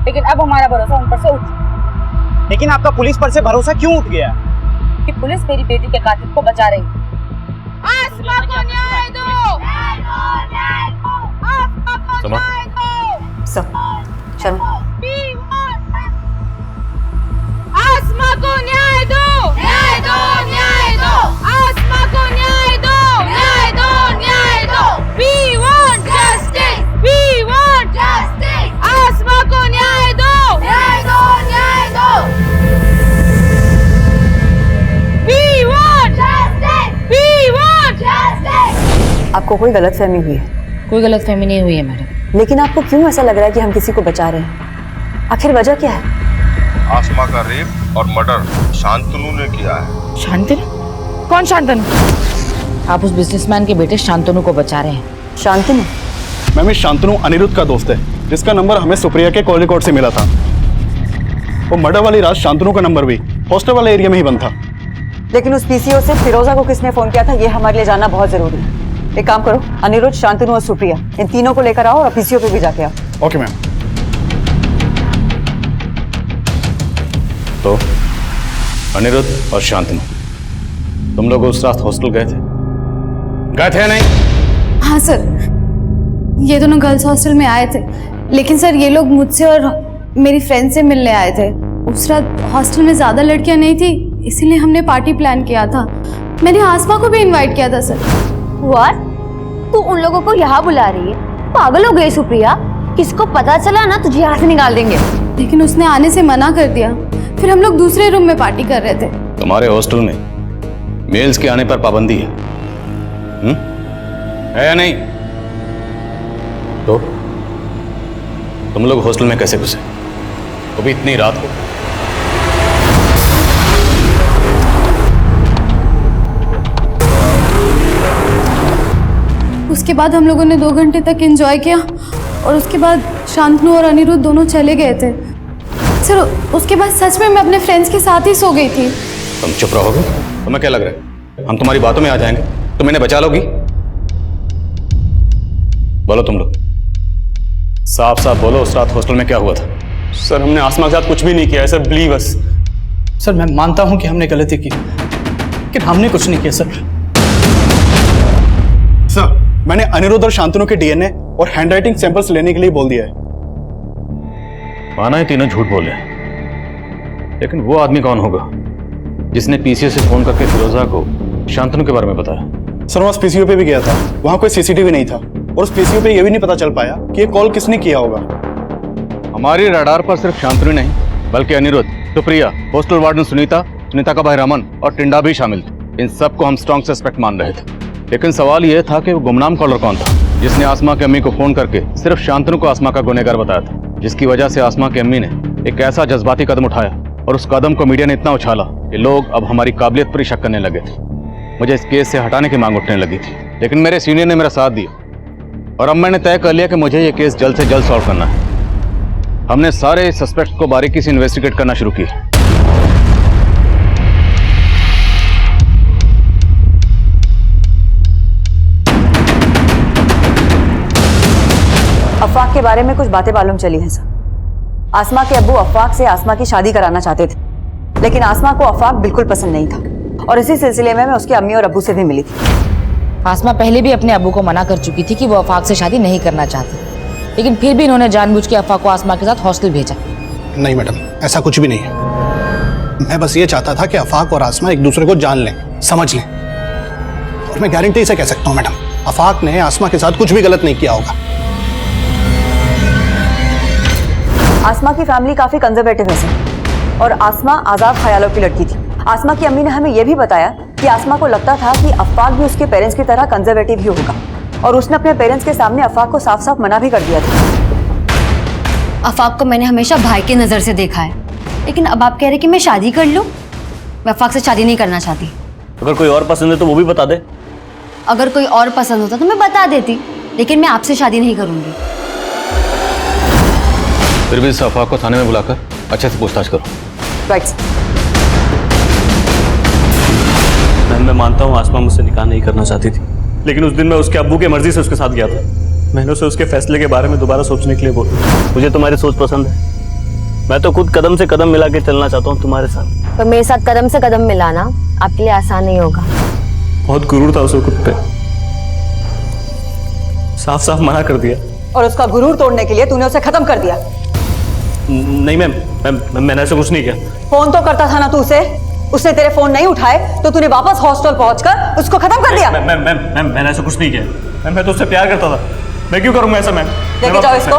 लेकिन अब हमारा भरोसा उन पर से उठ। लेकिन आपका पुलिस पर से भरोसा क्यों उठ गया? कि पुलिस मेरी बेटी के कातिल को बचा रही है। आसमा को न्याय दो! आसमा को न्याय दो! सर शर्मा आसमा को न्याय दो! न्याय दो! न्याय दो! आसमा को न्याय दो! न्याय दो! न्याय दो! We want justice! We want justice! आसमा को न्याय दो! न्याय दो! न्याय दो! We want justice! We want justice! आपको कोई गलतफहमी हुई है? कोई गलतफहमी नहीं हुई है मैडम। लेकिन आपको क्यों ऐसा लग रहा है कि हम किसी को बचा रहे हैं? आखिर वजह क्या है? आसमा का रेप और मर्डर शांतनु ने किया है। शांतनु? कौन शांतनु? आप उस बिजनेसमैन के बेटे शांतनु को बचा रहे हैं। शांतनु? मैम इस शांतनु अनिरुद्ध का दोस्त है जिसका नंबर हमें सुप्रिया के कॉल रिकॉर्ड से मिला था। वो मर्डर वाली रात शांतनु का नंबर भी हॉस्टल वाले एरिया में ही बंद था। लेकिन उस पीसीओ से फिरोजा को किसने फोन किया था ये हमारे लिए जानना बहुत जरूरी है। एक काम करो, अनिरुद्ध, शांतनु और सुप्रिया इन तीनों को लेकर आओ और पीसीओ पे भी जाके आओ। Okay ma'am. तो अनिरुद्ध और शांतनु तुम लोग उस रात हॉस्टल गए थे या नहीं? हाँ सर, ये दोनों गर्ल्स हॉस्टल में आए थे लेकिन सर ये लोग मुझसे और मेरी फ्रेंड से मिलने आए थे। उस रात हॉस्टल में ज्यादा लड़कियां नहीं थी इसीलिए हमने पार्टी प्लान किया था। मैंने आसमा को भी इनवाइट किया था सर। व्हाट? तू उन लोगों को यहाँ बुला रही है? पागल हो गई सुप्रिया? किसको पता चला ना तुझे यहाँ से निकाल देंगे। लेकिन उसने आने से मना कर दिया। फिर हम लोग दूसरे रूम में पार्टी कर रहे थे। तुम्हारे हॉस्टल में मेल्स के आने पर पाबंदी है, है या नहीं? तो तुम लोग हॉस्टल में कैसे घुसे? वो भी इतनी रात को? उसके बाद हम लोगों ने 2 घंटे तक एंजॉय किया और उसके बाद शांतनु और अनिरुद्ध दोनों चले गए थे। सर उसके बाद सच में मैं अपने फ्रेंड्स के साथ ही सो गई थी। तुम चुप रहोगे? तुम्हें क्या लग रहा है हम तुम्हारी बातों में आ जाएंगे? तुम इन्हें बचा लोगी? बोलो तुम लोग, साफ साफ बोलो, उस रात हॉस्टल में क्या हुआ था? सर हमने आसमा के साथ कुछ भी नहीं किया है सर, बिलीव अस। सर मैं मानता हूं कि हमने गलती की, लेकिन हमने कुछ नहीं किया सर। सर मैंने अनिरुद्ध और शांतनु के डीएनए और हैंडराइटिंग सैंपल्स लेने के लिए बोल दिया है। माना है तीनों झूठ बोले, लेकिन वो आदमी कौन होगा जिसने पीसीओ से फोन करके फिरोजा को शांतनु के बारे में बताया? सर वहां पीसीओ पे भी गया था, वहां कोई सीसीटीवी नहीं था, और उस पीसीओ पे ये भी नहीं पता चल पाया कि ये कॉल किसने किया होगा। हमारी रडार पर सिर्फ शांतनु नहीं बल्कि अनिरुद्ध, सुप्रिया, हॉस्टल वार्डन सुनीता, सुनीता का भाई रमन और टिंडा भी शामिल थे। इन सबको हम स्ट्रॉन्ग सस्पेक्ट मान रहे थे, लेकिन सवाल यह था कि वो गुमनाम कॉलर कौन था जिसने आसमा की अम्मी को फोन करके सिर्फ शांतनु को आसमा का गुनहगार बताया था, जिसकी वजह से आसमा की अम्मी ने एक ऐसा जज्बाती कदम उठाया और उस कदम को मीडिया ने इतना उछाला कि लोग अब हमारी काबिलियत पर ही शक करने लगे थे। मुझे इस केस से हटाने की मांग उठने लगी थी, लेकिन मेरे सीनियर ने मेरा साथ दिया और अब मैंने तय कर लिया कि मुझे ये केस जल्द से जल्द सॉल्व करना है। हमने सारे सस्पेक्ट को बारीकी से इन्वेस्टिगेट करना शुरू किया। अफवाक के बारे में कुछ बातें मालूम चली हैं सर। आसमा के अब्बू अफवाक से आसमा की शादी कराना चाहते थे, लेकिन आसमा को अफवाक बिल्कुल पसंद नहीं था और इसी सिलसिले में मैं उसके अम्मी और अब्बू से भी मिली थी। आसमा पहले भी अपने अब्बू को मना कर चुकी थी कि वो अफाक से शादी नहीं करना चाहती, लेकिन फिर भी इन्होंने जानबूझ के अफाक को आसमा के साथ हॉस्टल भेजा। नहीं मैडम, ऐसा कुछ भी नहीं है। मैं बस ये चाहता था कि अफाक और आसमा एक दूसरे को जान लें, समझ लें, और मैं गारंटी से कह सकता हूँ मैडम, अफाक ने आसमा के साथ कुछ भी गलत नहीं किया होगा। आसमा की फैमिली काफी कंजर्वेटिव है सर, और आसमा आजाद ख्यालों की लड़की थी। आसमा की अम्मी ने हमें यह भी बताया कि आसमा को लगता था कि अफाक भी उसके पेरेंट्स की तरह कंजर्वेटिव ही होगा, और उसने अपने पेरेंट्स के सामने अफाक को साफ साफ मना भी कर दिया था। अफाक को मैंने हमेशा भाई की नजर से देखा है, लेकिन अब आप कह रहे कि मैं शादी कर लूं? मैं अफाक से शादी नहीं करना चाहती। अगर कोई और पसंद है तो वो भी बता दे। अगर कोई और पसंद होता तो मैं बता देती, लेकिन मैं आपसे शादी नहीं करूंगी। फिर भी इस अफवाह को थाने में बुलाकर अच्छे से पूछताछ करो। राइट। मैं मानता हूँ आसमा मुझसे निकाह नहीं करना चाहती थी, लेकिन उस दिन मैं उसके अब्बू की मर्जी से उसके साथ गया था। मैंने उसे उसके फैसले के बारे में दोबारा सोचने के लिए बोला। मुझे तुम्हारी सोच पसंद है, मैं तो खुद कदम से कदम मिला के चलना चाहता हूँ तुम्हारे साथ। तो मेरे साथ कदम से कदम मिलाना आपके लिए आसान नहीं होगा। बहुत गुरूर था उसे खुद पे, साफ साफ मना कर दिया। और उसका गुरूर तोड़ने के लिए तूने उसे खत्म कर दिया। नहीं मैम, मैंने ऐसा कुछ नहीं किया। फोन तो करता था ना तू उसे, उसने तेरे फोन नहीं उठाए तो तूने वापस हॉस्टल पहुंचकर उसको खत्म कर दिया। मैम मैंने ऐसा कुछ नहीं किया। मैम मैं तो उससे प्यार करता था, मैं क्यों करूंगा ऐसा? मैम लेके जाओ इसको,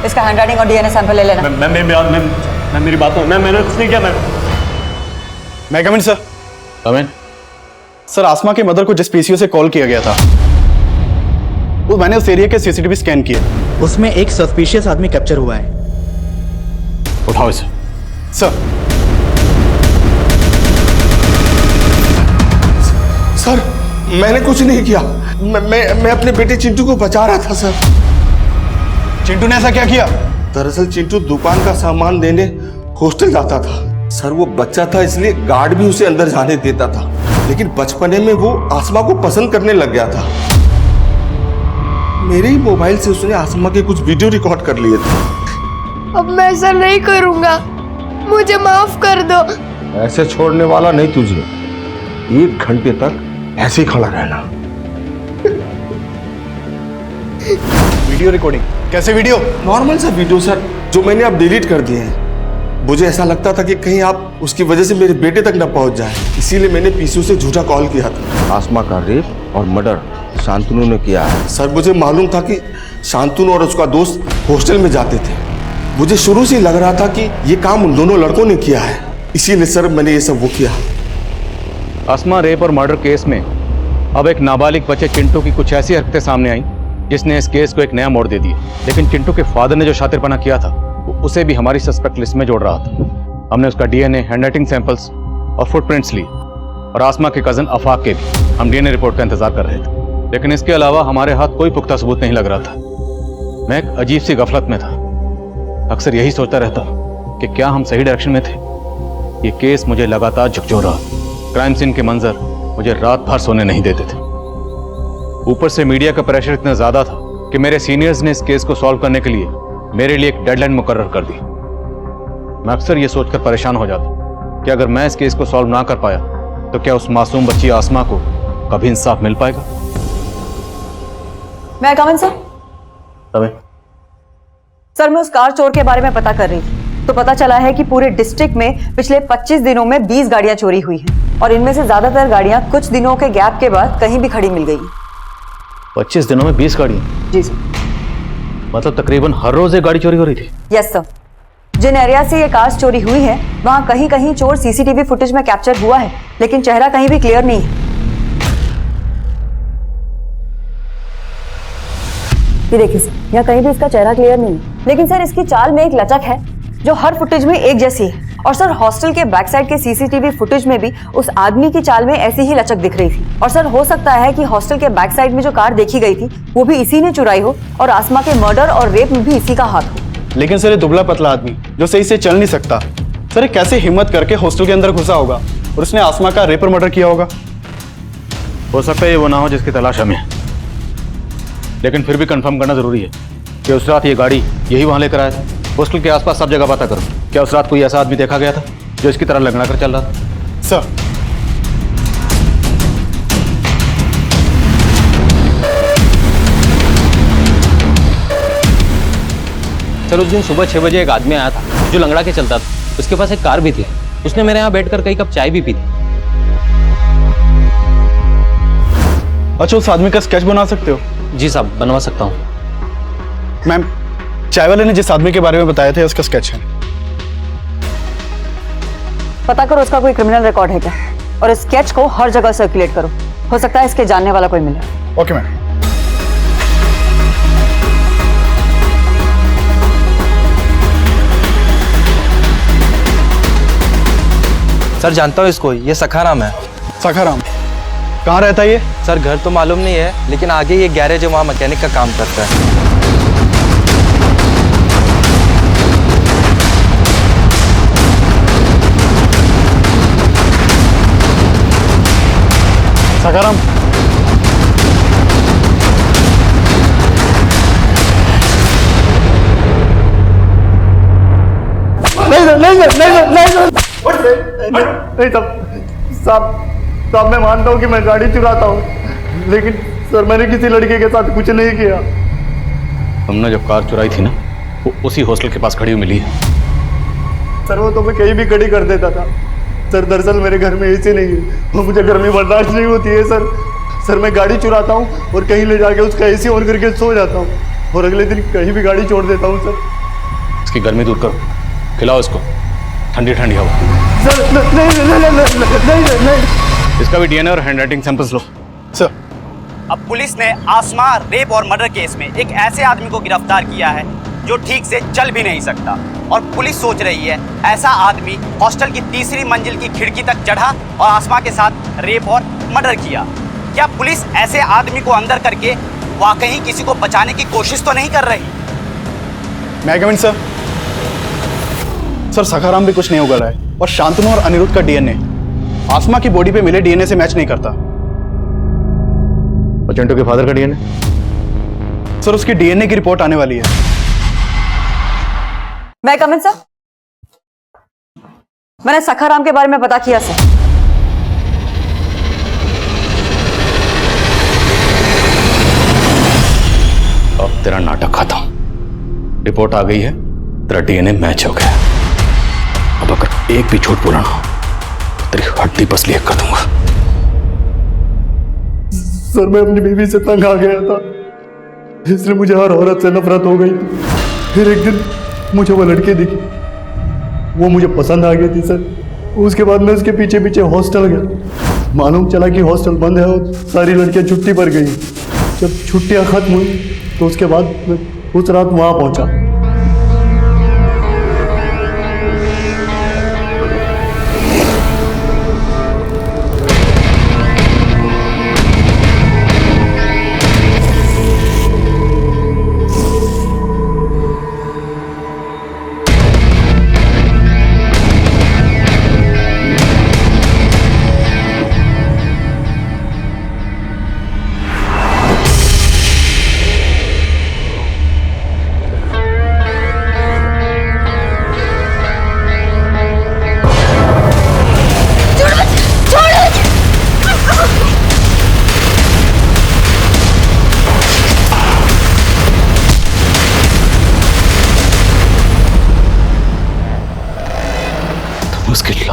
इसका हैंडराइटिंग और डीएनए सैंपल ले लेना। मैम मेरी बात मैम, मैंने कुछ नहीं किया। मैं कम इन सर। कम इन। सर आसमा के मदर को जिस पीसीओ से कॉल किया गया था, वो मैंने उस एरिया के सीसीटीवी स्कैन किए, उसमें एक सस्पिशियस आदमी कैप्चर हुआ है। उठाओ इसे। सर सर मैंने कुछ नहीं किया, मैं अपने बेटे चिंटू को बचा रहा था सर। चिंटू ने ऐसा क्या किया? दरअसल चिंटू दुकान का सामान लेने हॉस्टल जाता था सर। वो बच्चा था इसलिए गार्ड भी उसे अंदर जाने देता था, लेकिन बचपने में वो आसमा को पसंद करने लग गया था। मेरे ही मोबाइल से उसने आसमा के कुछ वीडियो रिकॉर्ड कर लिए थे। अब मैं ऐसा नहीं करूंगा, मुझे माफ कर दो। ऐसे छोड़ने वाला नहीं तुझे, 1 घंटे तक ऐसे ही खड़ा रहना। Video recording? कैसे वीडियो? नॉर्मल सा वीडियो सर, जो मैंने अब डिलीट कर दिए हैं। मुझे ऐसा लगता था कि कहीं आप उसकी वजह से मेरे बेटे तक न पहुंच जाए, इसीलिए मैंने पीसीओ से झूठा कॉल किया था। आसमा का रेप और मर्डर शांतनु ने किया है सर। मुझे मालूम था कि शांतनु और उसका दोस्त हॉस्टल में जाते थे। मुझे शुरू से लग रहा था कि ये काम उन दोनों लड़कों ने किया है, इसीलिए सर मैंने ये सब वो किया। आसमा रेप और मर्डर केस में अब एक नाबालिग बच्चे चिंटू की कुछ ऐसी हरकतें सामने आई जिसने इस केस को एक नया मोड़ दे दिया। लेकिन चिंटू के फादर ने जो शातिरपना किया था, उसे भी हमारी सस्पेक्ट लिस्ट में जोड़ रहा था। हमने उसका डीएनए, हैंडराइटिंग सैंपल्स और फुटप्रिंट्स लिए, और आसमा के कजन अफाक के भी हम डीएनए रिपोर्ट का इंतजार कर रहे थे। लेकिन इसके अलावा हमारे हाथ कोई पुख्ता सबूत नहीं लग रहा था। मैं एक अजीब सी गफलत में था। अक्सर यही सोचता रहता कि क्या हम सही डायरेक्शन में थे। ये केस मुझे लगातार झकझोर रहा। क्राइम सीन के मंजर मुझे रात भर सोने नहीं देते थे। ऊपर से मीडिया का प्रेशर इतना ज्यादा था कि कि मेरे सीनियर्स ने इस केस को सॉल्व करने के लिए मेरे लिए एक डेडलाइन मुकर्रर कर दी। मैं अक्सर ये सोचकर परेशान हो जाता कि अगर मैं इस केस को सॉल्व ना कर पाया तो क्या उस मासूम बच्ची आसमा को कभी इंसाफ मिल पाएगा? मैं कम इन सर? तबे सर, मैं उस कार चोर के बारे में पता कर रही थी तो पता चला है कि पूरे डिस्ट्रिक्ट में पिछले 25 दिनों में 20 गाड़ियां चोरी हुई हैं और इनमें से ज्यादातर गाड़ियां कुछ दिनों के गैप के बाद कहीं भी खड़ी मिल गई। 25 दिनों में 20 गाड़ियां? जी सर। मतलब तकरीबन हर रोज एक गाड़ी चोरी हो रही थी? Yes sir. जिन एरिया से ये कार्स चोरी हुई है वहां कहीं कहीं चोर सीसीटीवी फुटेज में कैप्चर हुआ है, लेकिन चेहरा कहीं भी क्लियर नहीं है। ये देखिए सर, यहाँ कहीं भी इसका चेहरा क्लियर नहीं है, लेकिन सर इसकी चाल में एक लचक है जो हर फुटेज में एक जैसी है। और सर हॉस्टल के बैक साइड के सीसीटीवी फुटेज में भी उस आदमी की चाल में ऐसी ही लचक दिख रही थी। और सर हो सकता है कि हॉस्टल के बैक साइड में जो कार देखी गई थी वो भी इसी ने चुराई हो और आसमा के मर्डर और रेप में भी इसी का हाथ हो। लेकिन सर ये दुबला पतला आदमी जो सही से चल नहीं सकता, सर ये कैसे हिम्मत करके हॉस्टल के अंदर घुसा होगा और उसने आसमा का रेप और मर्डर किया होगा? हो सकता है ये वो ना हो जिसकी तलाश हमें, लेकिन फिर भी कंफर्म करना जरूरी है कि उस रात ये गाड़ी यही वहां लेकर आया था। हॉस्टल के आसपास सब जगह पता करो, क्या उस रात कोई ऐसा आदमी देखा गया था जो इसकी तरह लंगड़ा कर चल रहा था? सर उस दिन सुबह 6 बजे एक आदमी आया था जो लंगड़ा के चलता था, उसके पास एक कार भी थी, उसने मेरे यहाँ बैठकर कई कप चाय भी पी थी। अच्छा, उस आदमी का स्केच बना सकते हो? जी साहब, बनवा सकता हूँ। मैम, चाय वाले ने जिस आदमी के बारे में बताया था उसका स्केच है। पता करो उसका कोई क्रिमिनल रिकॉर्ड है क्या, और इस स्केच को हर जगह सर्कुलेट करो, हो सकता है इसके जानने वाला कोई मिले। Okay ma'am. सर जानता हूँ इसको, ये सखाराम है। सखाराम कहाँ रहता है ये? सर घर तो मालूम नहीं है, लेकिन आगे ये गैरेज है, वहाँ मैकेनिक का काम करता है। सखाराम, नहीं साहब, मैं मानता हूँ कि मैं गाड़ी चुराता हूँ, लेकिन सर मैंने किसी लड़के के साथ कुछ नहीं किया। हमने जब कार चुराई थी ना, वो उसी हॉस्टल के पास खड़ी हुई मिली है। सर वो तो मैं कहीं भी खड़ी कर देता था। सर दरअसल मेरे घर में एसी नहीं है और मुझे गर्मी बर्दाश्त नहीं होती है सर मैं गाड़ी चुराता हूँ और कहीं ले जाके उसका एसी ऑन करके सो जाता हूँ और अगले दिन कहीं भी गाड़ी छोड़ देता हूँ सर। इसकी गर्मी दूर करो, खिलाओ इसको ठंडी ठंडी हवा। सर नहीं। इसका भी डीएनए और हैंडराइटिंग सैंपल्स लो। सर अब पुलिस ने आसमा रेप और मर्डर केस में एक ऐसे आदमी को गिरफ्तार किया है जो ठीक से चल भी नहीं सकता, और पुलिस सोच रही है ऐसा आदमी हॉस्टल की तीसरी मंजिल की खिड़की तक चढ़ा और आसमा के साथ रेप और मर्डर किया। क्या पुलिस ऐसे आदमी को अंदर करके वाकई किसी को बचाने की कोशिश तो नहीं कर रही? मैं कमिंग सर? सर सखाराम भी कुछ नहीं उगल रहा है और शांतनु और अनिरुद्ध का डीएनए आसमा की बॉडी पे मिले डीएनए से मैच नहीं करता। और चिंटू के फादर का डीएनए? सर उसकी डीएनए की रिपोर्ट आने वाली है। मैं कमिंग सर? मैंने सखाराम के बारे में पता किया सर। अब तेरा नाटक खत्म। रिपोर्ट आ गई है, तेरा डीएनए मैच हो गया। अब अगर एक भी झूठ बोला ना तो तेरी हड्डी पसली एक कर दूंगा। सर मैं अपनी बीवी से तंग आ गया था, इसलिए मुझे हर औरत से नफरत हो गई थी। फिर एक दिन मुझे वो लड़की दिखी, वो मुझे पसंद आ गई थी सर। उसके बाद मैं उसके पीछे पीछे हॉस्टल गया। मालूम चला कि हॉस्टल बंद है और सारी लड़कियां छुट्टी पर गई। जब छुट्टियां खत्म हुई तो उसके बाद मैं उस रात वहाँ पहुँचा।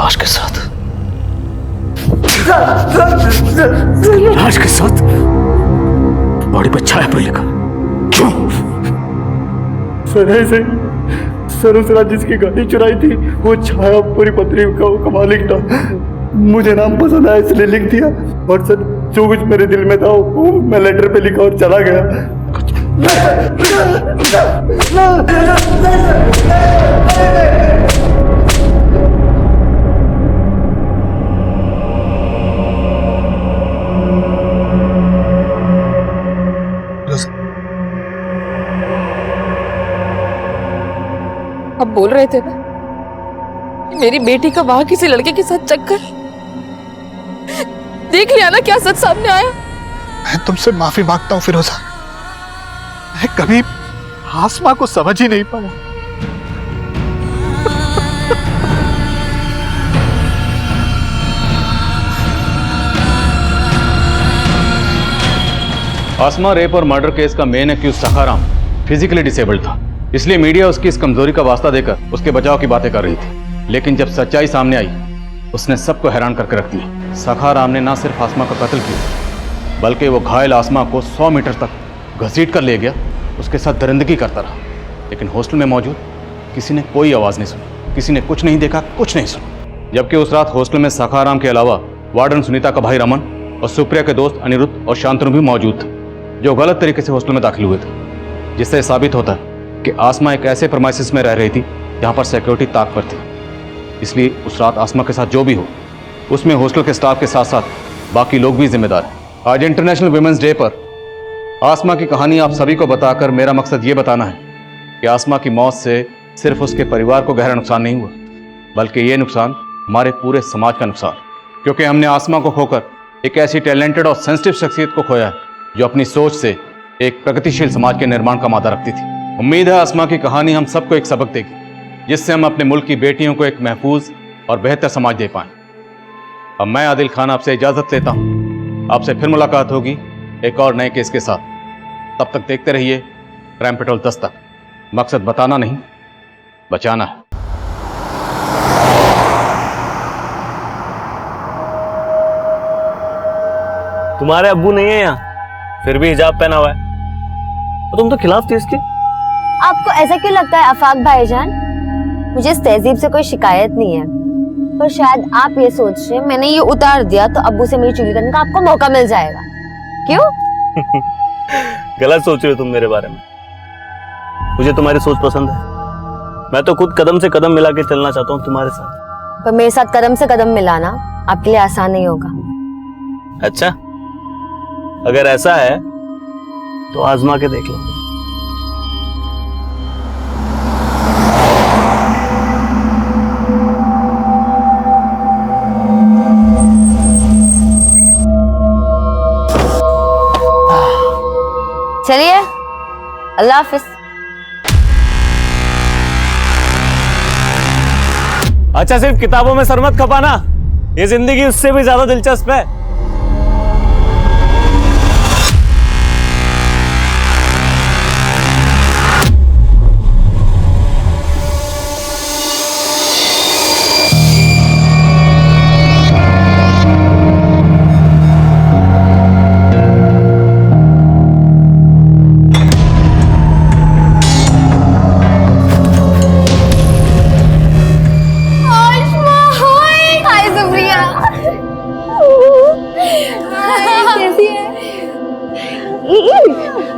लाश के साथ लाश के साथ बॉडी पर छाया पर लिखा। क्यों? सर ऐसे सर उस रात जिसकी गाड़ी चुराई थी वो छाया पूरी पत्री का मालिक था। मुझे नाम पसंद आया इसलिए लिख दिया, और सर जो कुछ मेरे दिल में था वो मैं लेटर पे लिखा और चला गया। अब बोल रहे थे ना मेरी बेटी का वहां किसी लड़के के साथ चक्कर, देख लिया ना क्या सच सामने आया। मैं तुमसे माफी मांगता हूं फिरोजा, मैं कभी आसमा को समझ ही नहीं पाया। आसमा रेप और मर्डर केस का main accused Sakharam physically disabled था, इसलिए मीडिया उसकी इस कमजोरी का वास्ता देकर उसके बचाव की बातें कर रही थी। लेकिन जब सच्चाई सामने आई उसने सबको हैरान करके रख दिया। सखाराम ने ना सिर्फ आसमा का कत्ल किया बल्कि वो घायल आसमा को 100 मीटर तक घसीट कर ले गया, उसके साथ दरिंदगी करता रहा। लेकिन हॉस्टल में मौजूद किसी ने कोई आवाज़ नहीं सुनी, किसी ने कुछ नहीं देखा, कुछ नहीं सुना। जबकि उस रात हॉस्टल में सखाराम के अलावा वार्डन सुनीता का भाई रमन और सुप्रिया के दोस्त अनिरुद्ध और शांतनु भी मौजूद थे, जो गलत तरीके से हॉस्टल में दाखिल हुए थे। जिससे साबित होता है कि आसमा एक ऐसे प्रमाइसिस में रह रही थी जहाँ पर सिक्योरिटी ताक पर थी। इसलिए उस रात आसमा के साथ जो भी हो उसमें हॉस्टल के स्टाफ के साथ साथ बाकी लोग भी जिम्मेदार हैं। आज इंटरनेशनल वुमेन्स डे पर आसमा की कहानी आप सभी को बताकर मेरा मकसद ये बताना है कि आसमा की मौत से सिर्फ उसके परिवार को गहरा नुकसान नहीं हुआ, बल्कि ये नुकसान हमारे पूरे समाज का नुकसान, क्योंकि हमने आसमा को खोकर एक ऐसी टैलेंटेड और सेंसिटिव शख्सियत को खोया है जो अपनी सोच से एक प्रगतिशील समाज के निर्माण का मादा रखती थी। उम्मीद है आसमा की कहानी हम सबको एक सबक देगी, जिससे हम अपने मुल्क की बेटियों को एक महफूज और बेहतर समाज दे पाएं। अब मैं आदिल खान आपसे इजाज़त लेता हूं। आपसे फिर मुलाकात होगी एक और नए केस के साथ। तब तक देखते रहिए क्राइम पेट्रोल दस्तक। मकसद बताना नहीं, बचाना है। तुम्हारे अब्बू नहीं है यहाँ, फिर भी हिजाब पहना हुआ है, और तुम तो खिलाफ थी इसके। आपको ऐसा क्यों लगता है आफाक भाईजान? मुझे इस तहजीब से कोई शिकायत नहीं है, पर शायद आप ये सोच रहे हैं मैंने ये उतार दिया तो अब्बू से मेरी चुगली करने का आपको मौका मिल जाएगा। क्यों? गलत सोच रहे हो तुम मेरे बारे में। मुझे तुम्हारी सोच पसंद है, मैं तो खुद कदम से कदम मिला के चलना चाहता हूँ तुम्हारे साथ। पर मेरे साथ कदम से कदम मिलाना आपके लिए आसान नहीं होगा। अच्छा, अगर ऐसा है तो आजमा के देख लो। चलिए, अल्लाह हाफिज। अच्छा, सिर्फ किताबों में सर मत खपाना, ये जिंदगी उससे भी ज्यादा दिलचस्प है।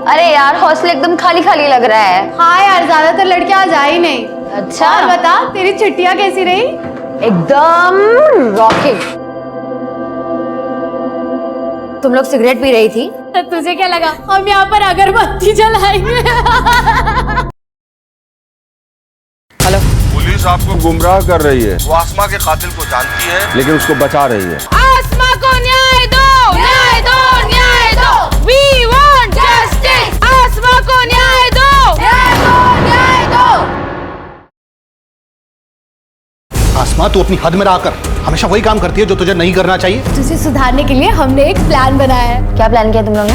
अरे यार, हॉस्टल एकदम खाली खाली लग रहा है। हाँ यार, ज्यादातर लड़कियां आज आई नहीं। अच्छा, और बता तेरी छुट्टियां कैसी रही? एकदम रॉकिंग। तुम लोग सिगरेट पी रही थी? तो तुझे क्या लगा हम यहाँ पर अगरबत्ती जलाएंगे? हेलो, पुलिस आपको गुमराह कर रही है। वो आसमा के कातिल को जानती है लेकिन उसको बचा रही है। आसमा को न्याय दो, न्याय दो, न्याय दो। We want justice। आसमा को न्याय दो, न्याय दो, न्याय दो। आसमा, तू अपनी हद में रहकर हमेशा वही काम करती है जो तुझे नहीं करना चाहिए। तुझे सुधारने के लिए हमने एक प्लान बनाया है। क्या प्लान किया तुम लोगों ने?